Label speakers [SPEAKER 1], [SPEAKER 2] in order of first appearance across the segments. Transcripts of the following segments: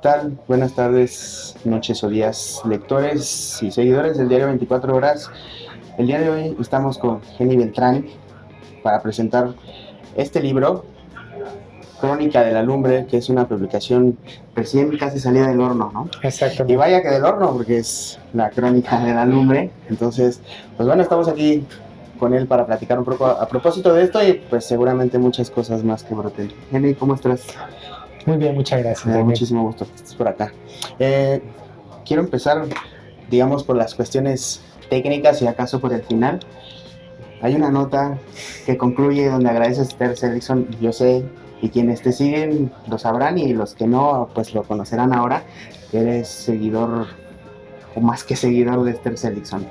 [SPEAKER 1] Tal? Buenas tardes, noches o días, lectores y seguidores del diario 24 horas. El día de hoy estamos con Jenny Beltrán para presentar este libro, Crónica de la Lumbre, que es una publicación recién casi salida del horno, ¿no? Y
[SPEAKER 2] Exactamente.
[SPEAKER 1] vaya que del horno, porque es la Crónica de la Lumbre. Entonces, pues bueno, estamos aquí con él para platicar un poco a propósito de esto y pues seguramente muchas cosas más que broten. Jenny, ¿cómo estás?
[SPEAKER 2] Muy bien, muchas
[SPEAKER 1] Me
[SPEAKER 2] gracias,
[SPEAKER 1] da
[SPEAKER 2] Daniel.
[SPEAKER 1] muchísimo gusto que estés por acá. Eh, Quiero empezar, digamos, por las cuestiones técnicas y acaso por el final. Hay una nota que concluye donde agradeces a Esther Seligson, yo sé, y quienes te siguen lo sabrán y los que no, pues lo conocerán ahora, que eres seguidor o más que seguidor de Esther Seligson.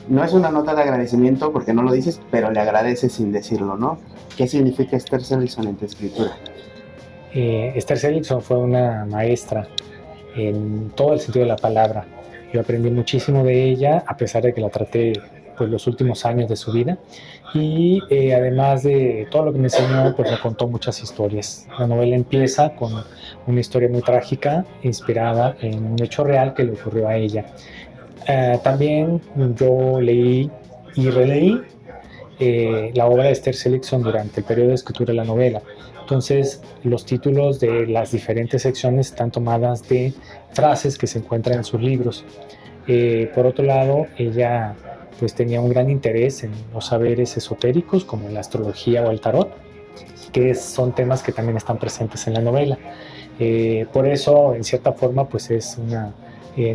[SPEAKER 1] No es una nota de agradecimiento porque no lo dices, pero le agradeces sin decirlo, ¿no? ¿Qué significa Esther Seligson en tu escritura?
[SPEAKER 2] Esther Seligson fue una maestra en todo el sentido de la palabra. Yo aprendí muchísimo de ella, a pesar de que la traté pues, los últimos años de su vida. Y además de todo lo que me enseñó, pues me contó muchas historias. La novela empieza con una historia muy trágica, inspirada en un hecho real que le ocurrió a ella. También yo leí y releí la obra de Esther Seligson durante el periodo de escritura de la novela. Entonces, los títulos de las diferentes secciones están tomadas de frases que se encuentran en sus libros. Por otro lado, ella pues tenía un gran interés en los saberes esotéricos como la astrología o el tarot, que son temas que también están presentes en la novela. Por eso, en cierta forma, pues es una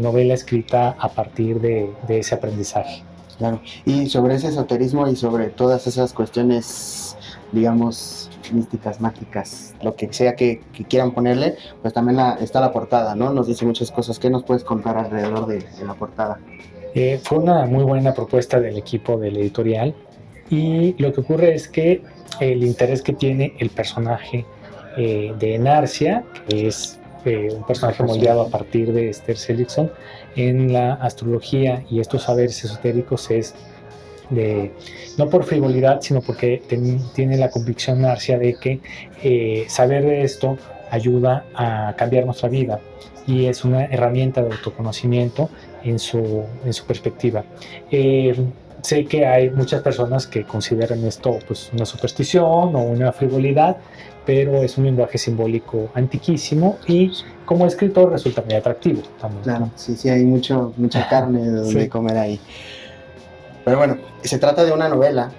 [SPEAKER 2] novela escrita a partir de ese aprendizaje.
[SPEAKER 1] Claro. Y sobre ese esoterismo y sobre todas esas cuestiones, digamos, místicas, mágicas, lo que sea que quieran ponerle, pues también está la portada, ¿no? Nos dice muchas cosas. ¿Qué nos puedes contar alrededor de la portada?
[SPEAKER 2] Fue una muy buena propuesta del equipo del editorial y lo que ocurre es que el interés que tiene el personaje de Narcia, que es un personaje moldeado a partir de Esther Seligson, en la astrología y estos saberes esotéricos es de, no por frivolidad, sino porque tiene la convicción Narcia de que saber de esto ayuda a cambiar nuestra vida y es una herramienta de autoconocimiento en su perspectiva. Sé que hay muchas personas que consideran esto pues una superstición o una frivolidad, pero es un lenguaje simbólico antiquísimo y como escritor resulta muy atractivo también.
[SPEAKER 1] Claro, sí, sí, hay mucha carne de donde
[SPEAKER 2] Sí.
[SPEAKER 1] comer ahí. Pero bueno, se trata de una novela,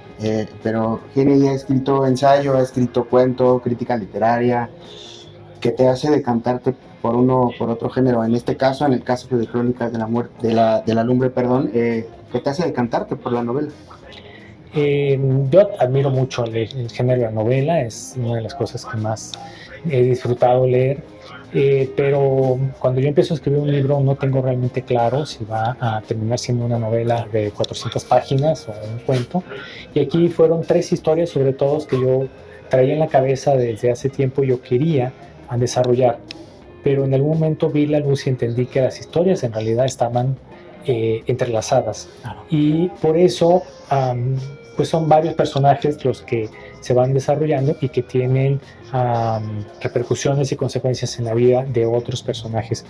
[SPEAKER 1] pero Jenny ha escrito ensayo, ha escrito cuento, crítica literaria, que te hace decantarte por uno o por otro género. En este caso, en el caso de Crónicas de la Muerte, de la Lumbre, perdón, ¿qué te hace decantarte por la novela?
[SPEAKER 2] Yo admiro mucho el género de la novela, es una de las cosas que más he disfrutado leer, pero cuando yo empiezo a escribir un libro no tengo realmente claro si va a terminar siendo una novela de 400 páginas o un cuento. Y aquí fueron tres historias sobre todo que yo traía en la cabeza desde hace tiempo y yo quería desarrollar, pero en algún momento vi la luz y entendí que las historias en realidad estaban entrelazadas. Y por eso pues son varios personajes los que se van desarrollando y que tienen repercusiones y consecuencias en la vida de otros personajes.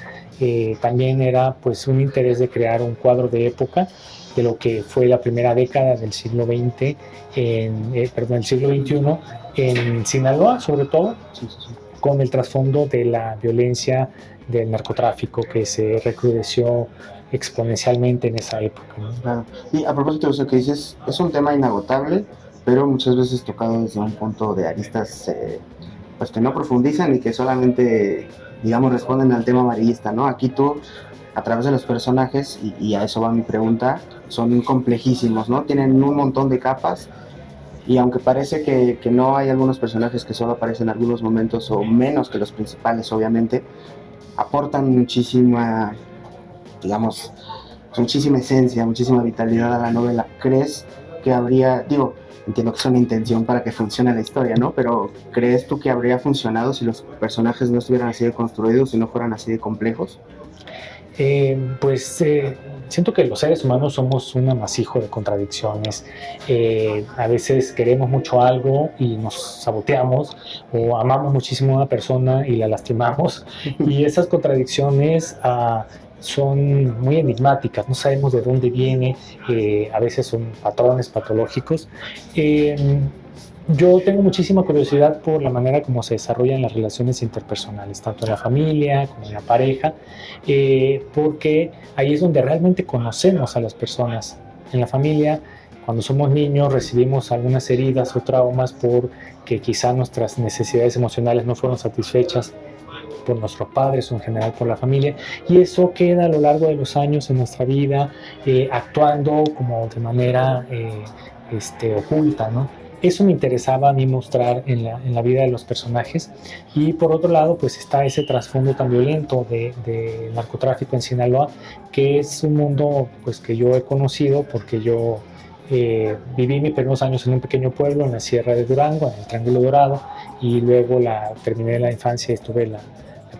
[SPEAKER 2] También era pues un interés de crear un cuadro de época de lo que fue la primera década del siglo XX, del siglo XXI, en Sinaloa sobre todo, con el trasfondo de la violencia del narcotráfico que se recrudeció exponencialmente en esa época, ¿no?
[SPEAKER 1] Claro. Y a propósito de eso que dices, es un tema inagotable, pero muchas veces tocado desde un punto de aristas pues que no profundizan y que solamente, digamos, responden al tema amarillista, ¿no? Aquí tú, a través de los personajes, y a eso va mi pregunta, son complejísimos, ¿no? Tienen un montón de capas y aunque parece que no hay algunos personajes que solo aparecen en algunos momentos o menos que los principales, obviamente, aportan muchísima, digamos, muchísima esencia, muchísima vitalidad a la novela. ¿Crees que habría, digo, entiendo que es una intención para que funcione la historia, ¿no? Pero ¿crees tú que habría funcionado si los personajes no estuvieran así de construidos, si no fueran así de complejos?
[SPEAKER 2] Siento que los seres humanos somos un amasijo de contradicciones. A veces queremos mucho algo y nos saboteamos, o amamos muchísimo a una persona y la lastimamos. Y esas contradicciones son muy enigmáticas, no sabemos de dónde viene, a veces son patrones patológicos. Yo tengo muchísima curiosidad por la manera como se desarrollan las relaciones interpersonales, tanto en la familia como en la pareja, porque ahí es donde realmente conocemos a las personas. En la familia, cuando somos niños, recibimos algunas heridas o traumas porque quizá nuestras necesidades emocionales no fueron satisfechas por nuestros padres o en general por la familia, y eso queda a lo largo de los años en nuestra vida, actuando como de manera oculta, ¿no? Eso me interesaba a mí mostrar en la vida de los personajes. Y por otro lado, pues está ese trasfondo tan violento de narcotráfico en Sinaloa, que es un mundo pues que yo he conocido porque yo viví mis primeros años en un pequeño pueblo en la Sierra de Durango, en el Triángulo Dorado, y luego terminé la infancia, estuve la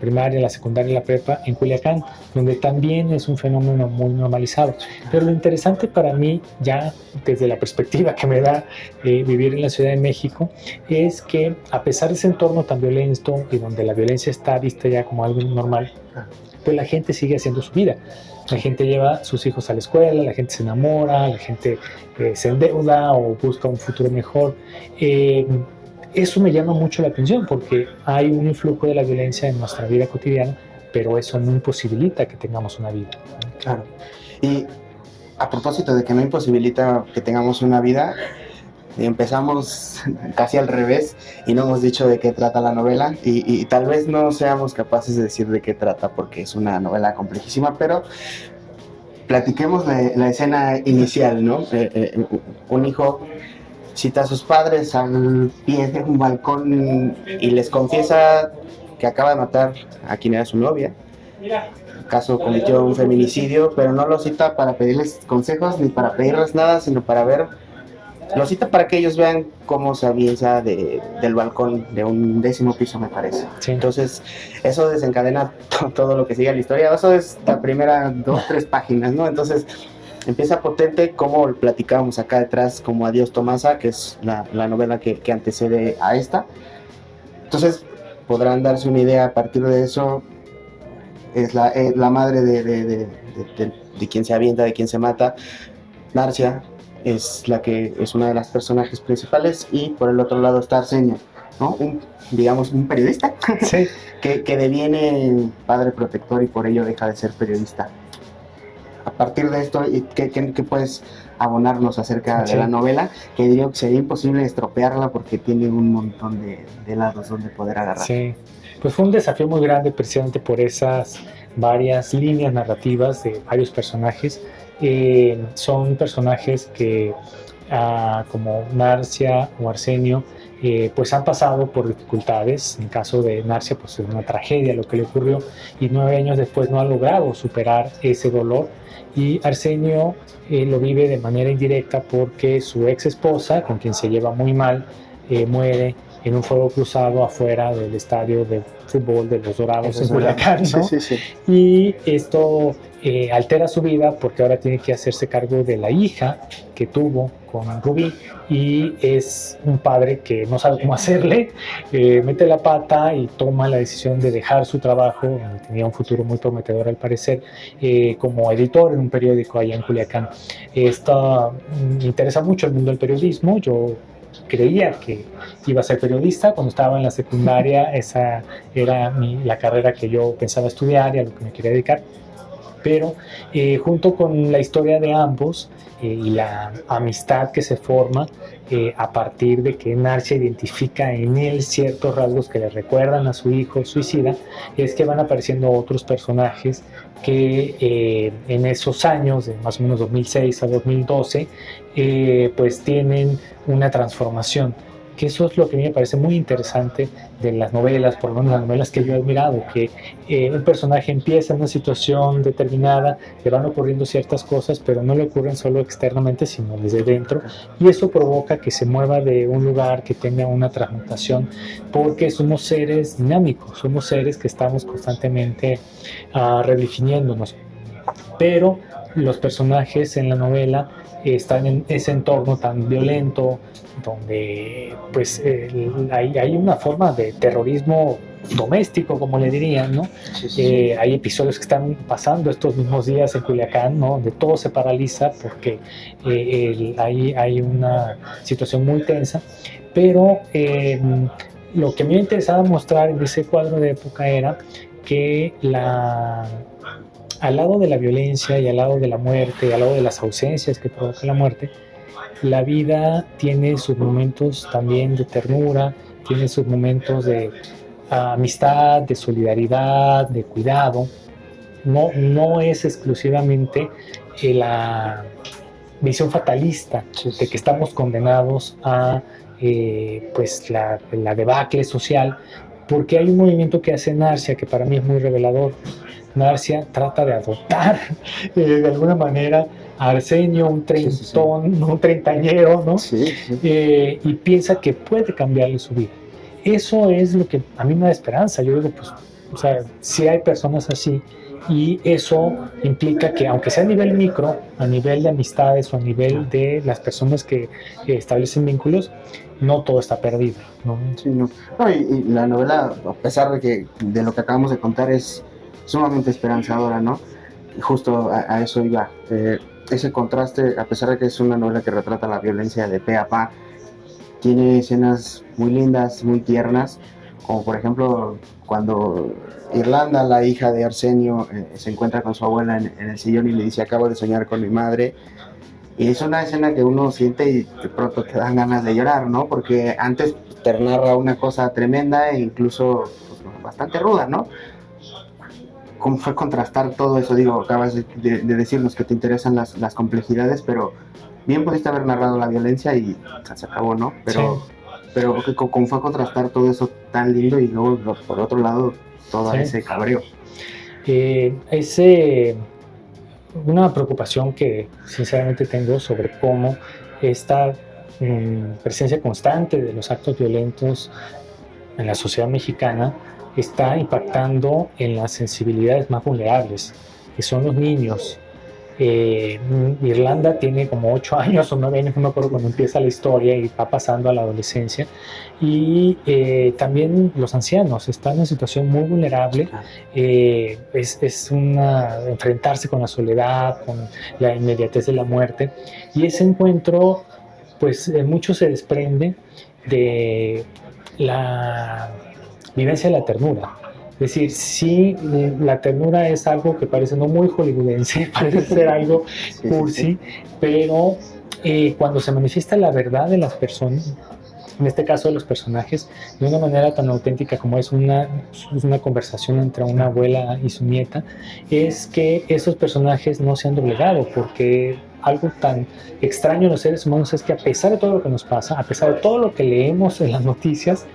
[SPEAKER 2] primaria, la secundaria y la prepa en Culiacán, donde también es un fenómeno muy normalizado. Pero lo interesante para mí, ya desde la perspectiva que me da vivir en la Ciudad de México, es que a pesar de ese entorno tan violento y donde la violencia está vista ya como algo normal, pues la gente sigue haciendo su vida. La gente lleva a sus hijos a la escuela, la gente se enamora, la gente se endeuda o busca un futuro mejor. Eso me llama mucho la atención porque hay un influjo de la violencia en nuestra vida cotidiana, pero eso no imposibilita que tengamos una vida.
[SPEAKER 1] Claro. Y a propósito de que no imposibilita que tengamos una vida, empezamos casi al revés y no hemos dicho de qué trata la novela y tal vez no seamos capaces de decir de qué trata porque es una novela complejísima, pero platiquemos la escena inicial, ¿no? Un hijo cita a sus padres al pie de un balcón y les confiesa que acaba de matar a quien era su novia. Acaso cometió un feminicidio, pero no lo cita para pedirles consejos ni para pedirles nada, sino para ver, lo cita para que ellos vean cómo se avienta del balcón de un 10º piso, me parece.
[SPEAKER 2] Sí.
[SPEAKER 1] Entonces, eso desencadena todo lo que sigue la historia. Eso es la primera 2-3 páginas, ¿no? Entonces, empieza potente, como platicábamos acá detrás, como Adiós Tomasa, que es la novela que antecede a esta. Entonces, podrán darse una idea a partir de eso. Es la madre de quien se avienta, de quien se mata. Narcia es la que es una de las personajes principales, y por el otro lado está Arsenio, ¿no? Digamos un periodista,
[SPEAKER 2] sí.
[SPEAKER 1] que deviene padre protector y por ello deja de ser periodista. A partir de esto, ¿qué puedes abonarnos acerca de la novela? Que digo que sería imposible estropearla porque tiene un montón de lados donde poder agarrar.
[SPEAKER 2] Sí, pues fue un desafío muy grande precisamente por esas varias líneas narrativas de varios personajes. Son personajes que, como Narcia o Arsenio, pues han pasado por dificultades. En el caso de Narcia, pues es una tragedia lo que le ocurrió, y 9 años después no ha logrado superar ese dolor. Y Arsenio lo vive de manera indirecta porque su ex esposa, con quien se lleva muy mal, muere en un fuego cruzado afuera del estadio de fútbol de los Dorados en Culiacán, ¿no?
[SPEAKER 1] Sí.
[SPEAKER 2] Y esto altera su vida porque ahora tiene que hacerse cargo de la hija que tuvo con Rubí, y es un padre que no sabe cómo hacerle, mete la pata y toma la decisión de dejar su trabajo, donde tenía un futuro muy prometedor al parecer, como editor en un periódico allá en Culiacán. Me interesa mucho el mundo del periodismo. Yo creía que iba a ser periodista cuando estaba en la secundaria. Esa era la carrera que yo pensaba estudiar y a lo que me quería dedicar. Pero junto con la historia de ambos y la amistad que se forma a partir de que Narcia identifica en él ciertos rasgos que le recuerdan a su hijo suicida, es que van apareciendo otros personajes que en esos años, de más o menos 2006 a 2012, pues tienen una transformación. Que eso es lo que a mí me parece muy interesante de las novelas, por lo menos las novelas que yo he admirado, que un personaje empieza en una situación determinada, le van ocurriendo ciertas cosas, pero no le ocurren solo externamente, sino desde dentro, y eso provoca que se mueva de un lugar, que tenga una transmutación, porque somos seres dinámicos, somos seres que estamos constantemente redefiniéndonos. pero los personajes en la novela están en ese entorno tan violento, donde pues hay una forma de terrorismo doméstico, como le dirían, ¿no?
[SPEAKER 1] Sí, sí.
[SPEAKER 2] Hay episodios que están pasando estos mismos días en Culiacán, ¿no? Donde todo se paraliza porque hay una situación muy tensa, pero lo que me interesaba mostrar en ese cuadro de época era que al lado de la violencia y al lado de la muerte, y al lado de las ausencias que provoca la muerte, la vida tiene sus momentos también de ternura, tiene sus momentos de amistad, de solidaridad, de cuidado. No es exclusivamente la visión fatalista de que estamos condenados a pues la debacle social, porque hay un movimiento que hace Narcia que para mí es muy revelador. Narcia trata de adoptar de alguna manera a Arsenio, un treintón, un treintañero, ¿no?
[SPEAKER 1] Sí, sí.
[SPEAKER 2] Y piensa que puede cambiarle su vida. Eso es lo que a mí me da esperanza. Yo digo, pues, o sea, sí hay personas así, y eso implica que, aunque sea a nivel micro, a nivel de amistades o a nivel de las personas que establecen vínculos, no todo está perdido, ¿no?
[SPEAKER 1] Sí, no. No, y la novela, a pesar de lo que acabamos de contar, es sumamente esperanzadora, ¿no? Y justo a eso iba. Ese contraste, a pesar de que es una novela que retrata la violencia de pe a pa, tiene escenas muy lindas, muy tiernas, como por ejemplo cuando Irlanda, la hija de Arsenio, se encuentra con su abuela en el sillón y le dice: acabo de soñar con mi madre. Y es una escena que uno siente y de pronto te dan ganas de llorar, ¿no? Porque antes te narra una cosa tremenda e incluso pues, bastante ruda, ¿no? ¿Cómo fue contrastar todo eso? Digo, acabas de decirnos que te interesan las complejidades, pero bien pudiste haber narrado la violencia y se acabó, ¿no? Pero ¿cómo fue contrastar todo eso tan lindo y luego, por otro lado, todo ese cabreo?
[SPEAKER 2] Una preocupación que sinceramente tengo sobre cómo esta presencia constante de los actos violentos en la sociedad mexicana está impactando en las sensibilidades más vulnerables, que son los niños. Irlanda tiene como 8 años o 9 años, no me acuerdo cuando empieza la historia, y va pasando a la adolescencia, y también los ancianos están en una situación muy vulnerable. Es enfrentarse con la soledad, con la inmediatez de la muerte, y ese encuentro pues mucho se desprende de la vivencia de la ternura. Es decir, sí, la ternura es algo que parece no muy hollywoodense, parece ser algo cursi, pero cuando se manifiesta la verdad de las personas, en este caso de los personajes, de una manera tan auténtica como es una conversación entre una abuela y su nieta, es que esos personajes no se han doblegado, porque algo tan extraño en los seres humanos es que, a pesar de todo lo que nos pasa, a pesar de todo lo que leemos en las noticias,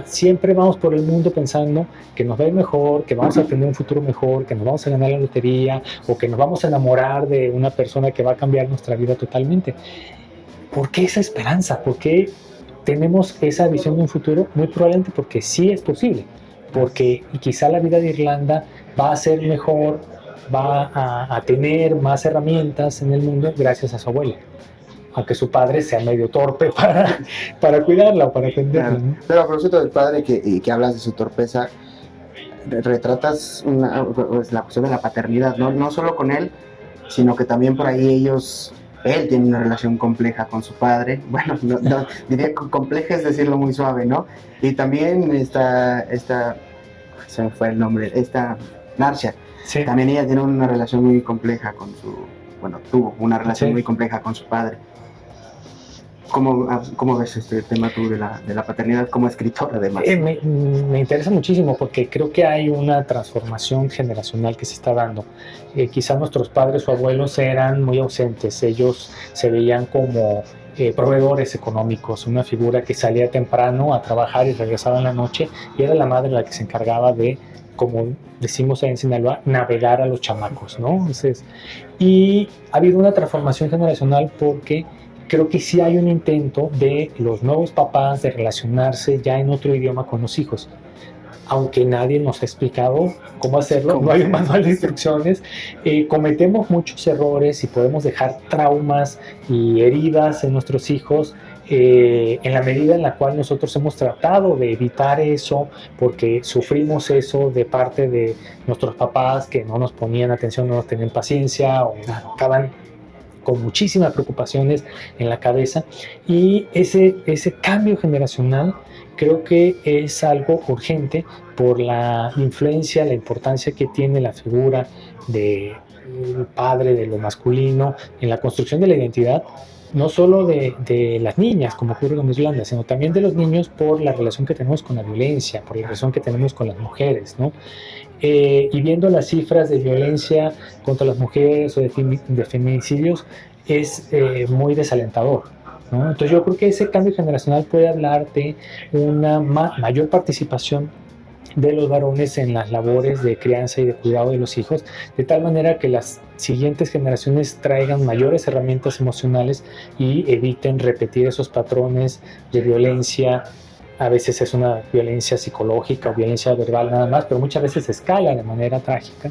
[SPEAKER 2] siempre vamos por el mundo pensando que nos va a ir mejor, que vamos a tener un futuro mejor, que nos vamos a ganar la lotería, o que nos vamos a enamorar de una persona que va a cambiar nuestra vida totalmente. ¿Por qué esa esperanza? ¿Por qué tenemos esa visión de un futuro? Muy probablemente porque sí es posible, porque quizá la vida de Irlanda va a ser mejor, va a tener más herramientas en el mundo gracias a su abuela, aunque su padre sea medio torpe para cuidarla o para atenderla, ¿no?
[SPEAKER 1] Pero a propósito del padre que hablas de su torpeza, retratas la cuestión de la paternidad, no solo con él, sino que también por ahí él tiene una relación compleja con su padre. Bueno, no diría compleja, es decirlo muy suave, ¿no? Y también se me fue el nombre, Narcia. Sí. También ella tiene una relación muy compleja tuvo una relación muy compleja con su padre. ¿Cómo ves este tema tú de la paternidad como escritor, además?
[SPEAKER 2] Me interesa muchísimo, porque creo que hay una transformación generacional que se está dando. Quizás nuestros padres o abuelos eran muy ausentes. Ellos se veían como proveedores económicos, una figura que salía temprano a trabajar y regresaba en la noche, y era la madre la que se encargaba de, como decimos en Sinaloa, navegar a los chamacos, ¿no? Entonces, y ha habido una transformación generacional, porque creo que sí hay un intento de los nuevos papás de relacionarse ya en otro idioma con los hijos. aunque nadie nos ha explicado cómo hacerlo, no hay un manual de instrucciones, cometemos muchos errores y podemos dejar traumas y heridas en nuestros hijos en la medida en la cual nosotros hemos tratado de evitar eso porque sufrimos eso de parte de nuestros papás que no nos ponían atención, no nos tenían paciencia o estaban con muchísimas preocupaciones en la cabeza, y ese cambio generacional creo que es algo urgente por la influencia, la importancia que tiene la figura del padre, de lo masculino, en la construcción de la identidad, no solo de las niñas, como ocurre con Irlanda, sino también de los niños por la relación que tenemos con la violencia, por la relación que tenemos con las mujeres, ¿no? Y viendo las cifras de violencia contra las mujeres o de feminicidios, es muy desalentador, ¿no? Entonces yo creo que ese cambio generacional puede hablar de una mayor participación de los varones en las labores de crianza y de cuidado de los hijos, de tal manera que las siguientes generaciones traigan mayores herramientas emocionales y eviten repetir esos patrones de violencia. A veces es una violencia psicológica o violencia verbal nada más, pero muchas veces escala de manera trágica.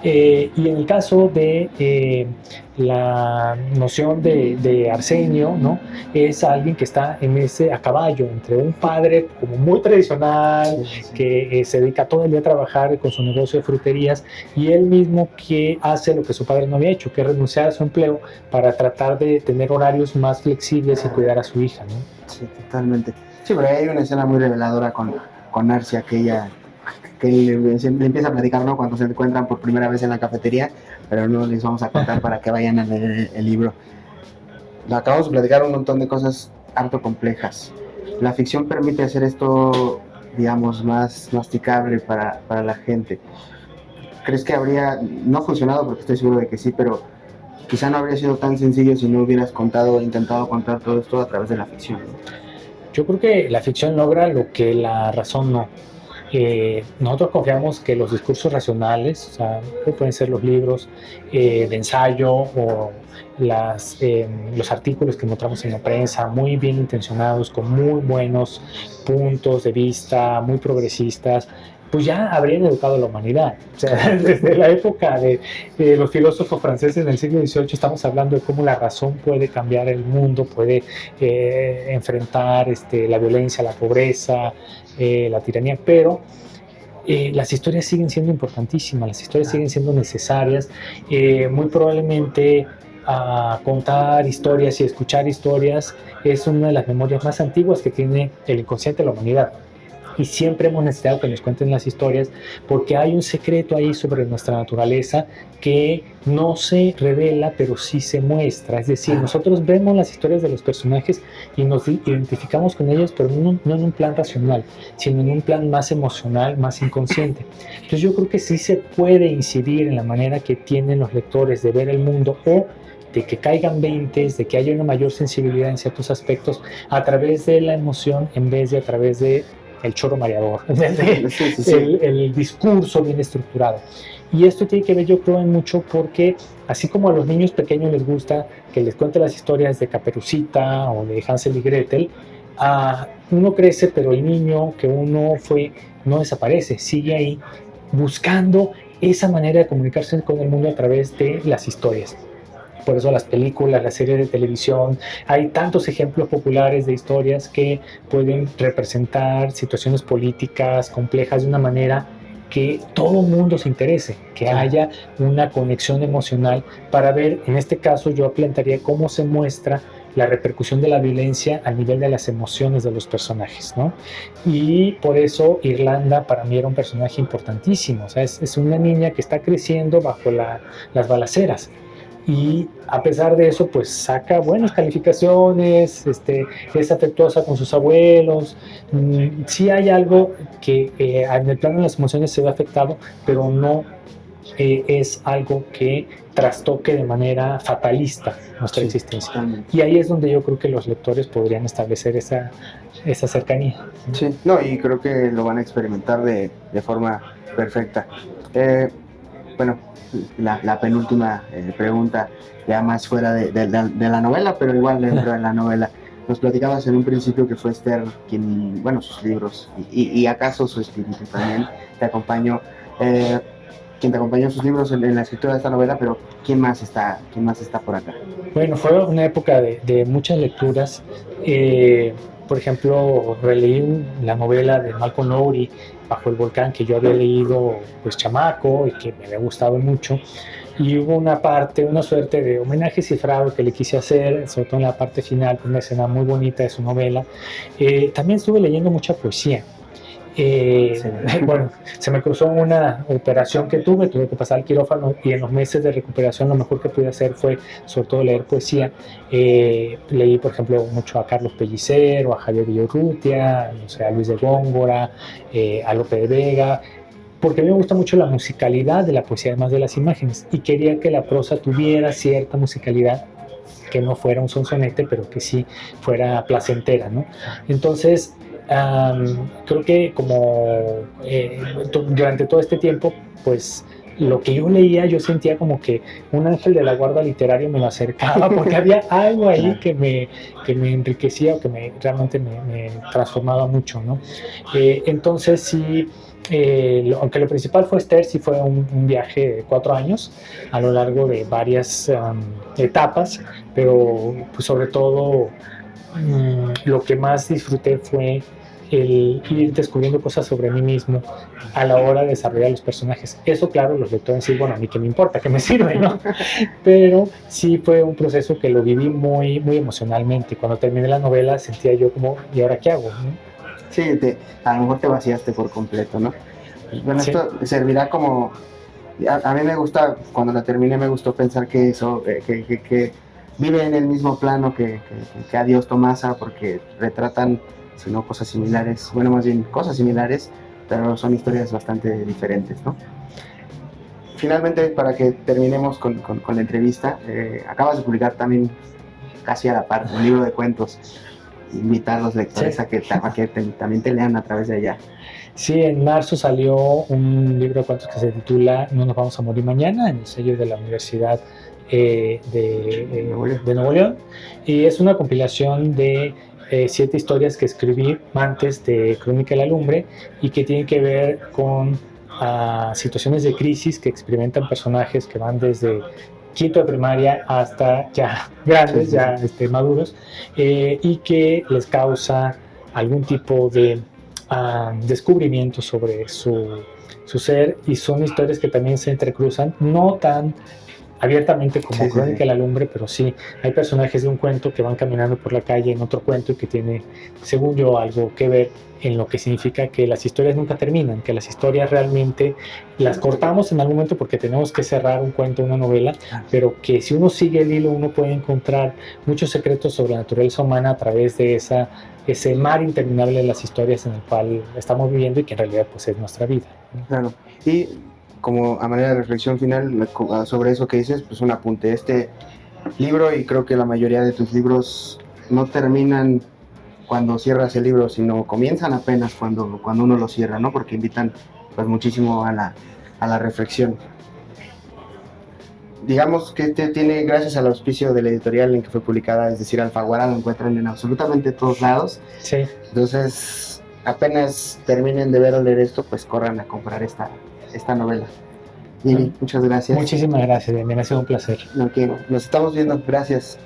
[SPEAKER 2] Y en el caso de la noción de Arsenio, ¿no? Es alguien que está a caballo entre un padre como muy tradicional, que se dedica todo el día a trabajar con su negocio de fruterías, y él mismo que hace lo que su padre no había hecho, que es renunciar a su empleo para tratar de tener horarios más flexibles y cuidar a su hija, ¿no?
[SPEAKER 1] Sí, totalmente. Sí, pero hay una escena muy reveladora con Arcia, que le empieza a platicar, ¿no? Cuando se encuentran por primera vez en la cafetería, pero no les vamos a contar para que vayan a leer el libro. Acabamos de platicar un montón de cosas harto complejas. La ficción permite hacer esto, digamos, más masticable para la gente. ¿Crees que habría, no funcionado, porque estoy seguro de que sí, pero quizá no habría sido tan sencillo si no hubieras intentado contar todo esto a través de la ficción?
[SPEAKER 2] Yo creo que la ficción logra lo que la razón no. Nosotros confiamos que los discursos racionales, o sea, que pueden ser los libros de ensayo o los artículos que encontramos en la prensa, muy bien intencionados, con muy buenos puntos de vista, muy progresistas, pues ya habrían educado a la humanidad. O sea, desde la época de los filósofos franceses en el siglo XVIII estamos hablando de cómo la razón puede cambiar el mundo, puede enfrentar la violencia, la pobreza, la tiranía, pero las historias siguen siendo importantísimas, las historias siguen siendo necesarias. Muy probablemente contar historias y escuchar historias es una de las memorias más antiguas que tiene el inconsciente de la humanidad. Y siempre hemos necesitado que nos cuenten las historias porque hay un secreto ahí sobre nuestra naturaleza que no se revela, pero sí se muestra. Es decir, nosotros vemos las historias de los personajes y nos identificamos con ellos, pero no en un plan racional, sino en un plan más emocional, más inconsciente. Entonces yo creo que sí se puede incidir en la manera que tienen los lectores de ver el mundo, o de que caigan veintes, de que haya una mayor sensibilidad en ciertos aspectos a través de la emoción en vez de a través de el choro mareador, el discurso bien estructurado. Y esto tiene que ver, yo creo, en mucho porque así como a los niños pequeños les gusta que les cuente las historias de Caperucita o de Hansel y Gretel, uno crece, pero el niño que uno fue no desaparece, sigue ahí buscando esa manera de comunicarse con el mundo a través de las historias. Por eso las películas, las series de televisión, hay tantos ejemplos populares de historias que pueden representar situaciones políticas complejas de una manera que todo mundo se interese, que haya una conexión emocional para ver. En este caso yo plantearía cómo se muestra la repercusión de la violencia a nivel de las emociones de los personajes, ¿no? Y por eso Irlanda para mí era un personaje importantísimo. O sea, es una niña que está creciendo bajo las balaceras, y a pesar de eso pues saca buenas calificaciones, es afectuosa con sus abuelos. Sí hay algo que en el plano de las emociones se ve afectado, pero no es algo que trastoque de manera fatalista nuestra existencia. Totalmente. Y ahí es donde yo creo que los lectores podrían establecer esa cercanía.
[SPEAKER 1] Sí, no, y creo que lo van a experimentar de forma perfecta. Bueno, la penúltima pregunta, ya más fuera de la novela, pero igual dentro de la novela. nos platicabas en un principio que fue Esther quien, bueno, sus libros y acaso su espíritu también te acompañó, quien te acompañó en sus libros en la escritura de esta novela, pero ¿quién más está por acá?
[SPEAKER 2] Bueno, fue una época de muchas lecturas. Por ejemplo, releí la novela de Malcolm Lowry, Bajo el volcán, que yo había leído pues chamaco y que me había gustado mucho. Y hubo una suerte de homenaje cifrado que le quise hacer, sobre todo en la parte final, una escena muy bonita de su novela. También estuve leyendo mucha poesía. Sí. Bueno, se me cruzó una operación que tuve que pasar al quirófano, y en los meses de recuperación lo mejor que pude hacer fue sobre todo leer poesía. Leí, por ejemplo, mucho a Carlos Pellicer, o a Javier Villorrutia, no sé, a Luis de Góngora, a Lope de Vega, porque a mí me gusta mucho la musicalidad de la poesía, además de las imágenes, y quería que la prosa tuviera cierta musicalidad, que no fuera un sonsonete, pero que sí fuera placentera, ¿no? Entonces, creo que como durante todo este tiempo, pues lo que yo leía, yo sentía como que un ángel de la guarda literaria me lo acercaba, porque había algo ahí que me enriquecía, o que realmente me transformaba mucho, ¿no? Entonces sí, aunque lo principal fue Esther, sí fue un viaje de 4 años a lo largo de varias etapas, pero pues sobre todo lo que más disfruté fue el ir descubriendo cosas sobre mí mismo a la hora de desarrollar los personajes. Eso, claro, los lectores sí, bueno, a mí que me importa, que me sirve, ¿no? Pero sí fue un proceso que lo viví muy, muy emocionalmente. Cuando terminé la novela sentía yo como, ¿y ahora qué hago? ¿no?
[SPEAKER 1] Sí, a lo mejor te vaciaste por completo, ¿no? Bueno, sí. Esto servirá como... A mí me gusta, cuando la terminé, me gustó pensar que eso, que vive en el mismo plano que Adiós Tomasa, porque retratan, si no cosas similares, bueno, más bien cosas similares, pero son historias bastante diferentes, ¿no? Finalmente, para que terminemos con la entrevista, acabas de publicar también, casi a la par, un libro de cuentos. Invitar a los lectores sí. a que también te lean a través de allá.
[SPEAKER 2] Sí, en marzo salió un libro de cuentos que se titula No nos vamos a morir mañana, en el sello de la Universidad de Nuevo León, y es una compilación de 7 historias que escribí antes de Crónica de la Lumbre, y que tienen que ver con situaciones de crisis que experimentan personajes que van desde quinto de primaria hasta ya grandes, ya maduros, y que les causa algún tipo de descubrimiento sobre su ser, y son historias que también se entrecruzan, no tan abiertamente como Crónica de la Lumbre, pero sí hay personajes de un cuento que van caminando por la calle en otro cuento, y que tiene, según yo, algo que ver en lo que significa que las historias nunca terminan, que las historias realmente las cortamos en algún momento porque tenemos que cerrar un cuento, una novela, pero que si uno sigue el hilo, uno puede encontrar muchos secretos sobre la naturaleza humana a través de ese mar interminable de las historias en el cual estamos viviendo, y que en realidad pues es nuestra vida.
[SPEAKER 1] Claro, y como a manera de reflexión final sobre eso que dices, pues un apunte. Este libro, y creo que la mayoría de tus libros, no terminan cuando cierras el libro, sino comienzan apenas cuando uno lo cierra, ¿no? Porque invitan pues muchísimo a la reflexión. Digamos que este tiene, gracias al auspicio de la editorial en que fue publicada, es decir, Alfaguara, lo encuentran en absolutamente todos lados.
[SPEAKER 2] Sí.
[SPEAKER 1] Entonces, apenas terminen de ver o leer esto, pues corran a comprar esta novela. Y muchas gracias.
[SPEAKER 2] Muchísimas gracias, me ha sido un placer.
[SPEAKER 1] Okay, nos estamos viendo, gracias.